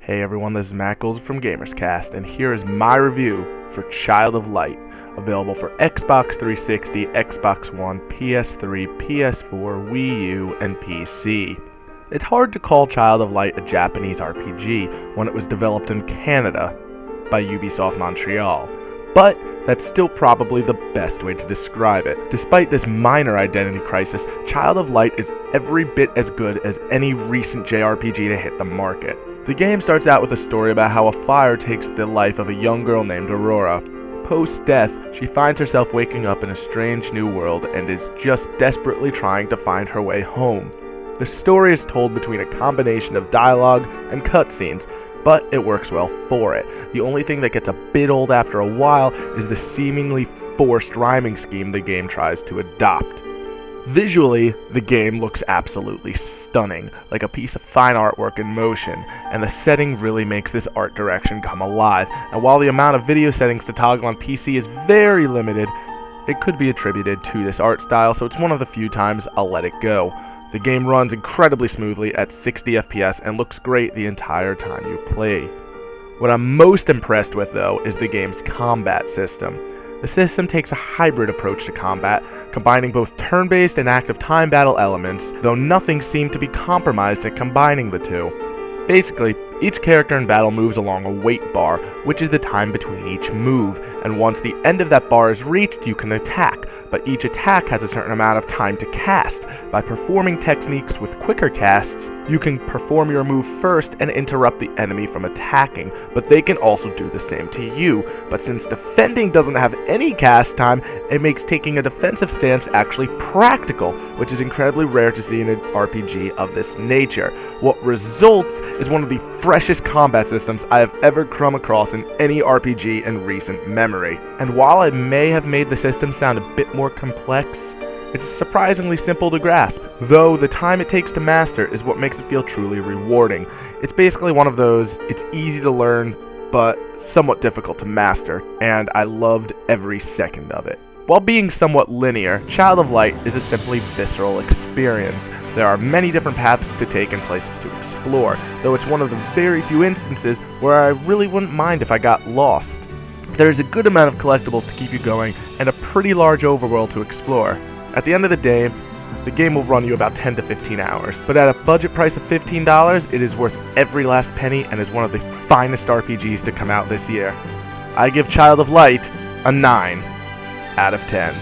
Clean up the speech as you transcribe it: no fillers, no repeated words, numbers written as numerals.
Hey everyone, this is Matt Golds from GamersCast, and here is my review for Child of Light, available for Xbox 360, Xbox One, PS3, PS4, Wii U, and PC. It's hard to call Child of Light a Japanese RPG when it was developed in Canada by Ubisoft Montreal, but that's still probably the best way to describe it. Despite this minor identity crisis, Child of Light is every bit as good as any recent JRPG to hit the market. The game starts out with a story about how a fire takes the life of a young girl named Aurora. Post-death, she finds herself waking up in a strange new world and is just desperately trying to find her way home. The story is told between a combination of dialogue and cutscenes, but it works well for it. The only thing that gets a bit old after a while is the seemingly forced rhyming scheme the game tries to adopt. Visually, the game looks absolutely stunning, like a piece of fine artwork in motion, and the setting really makes this art direction come alive. And while the amount of video settings to toggle on PC is very limited, it could be attributed to this art style, so it's one of the few times I'll let it go. The game runs incredibly smoothly at 60 FPS and looks great the entire time you play. What I'm most impressed with, though, is the game's combat system. The system takes a hybrid approach to combat, combining both turn-based and active time battle elements, though nothing seemed to be compromised in combining the two. Basically, each character in battle moves along a wait bar, which is the time between each move, and once the end of that bar is reached, you can attack, but each attack has a certain amount of time to cast. By performing techniques with quicker casts, you can perform your move first and interrupt the enemy from attacking, but they can also do the same to you. But since defending doesn't have any cast time, it makes taking a defensive stance actually practical, which is incredibly rare to see in an RPG of this nature. What results is one of the freshest combat systems I have ever come across in any RPG in recent memory. And while I may have made the system sound a bit more complex, it's surprisingly simple to grasp, though the time it takes to master is what makes it feel truly rewarding. It's basically one of those, it's easy to learn, but somewhat difficult to master, and I loved every second of it. While being somewhat linear, Child of Light is a simply visceral experience. There are many different paths to take and places to explore, though it's one of the very few instances where I really wouldn't mind if I got lost. There is a good amount of collectibles to keep you going, and a pretty large overworld to explore. At the end of the day, the game will run you about 10 to 15 hours, but at a budget price of $15, it is worth every last penny and is one of the finest RPGs to come out this year. I give Child of Light a 9 out of 10.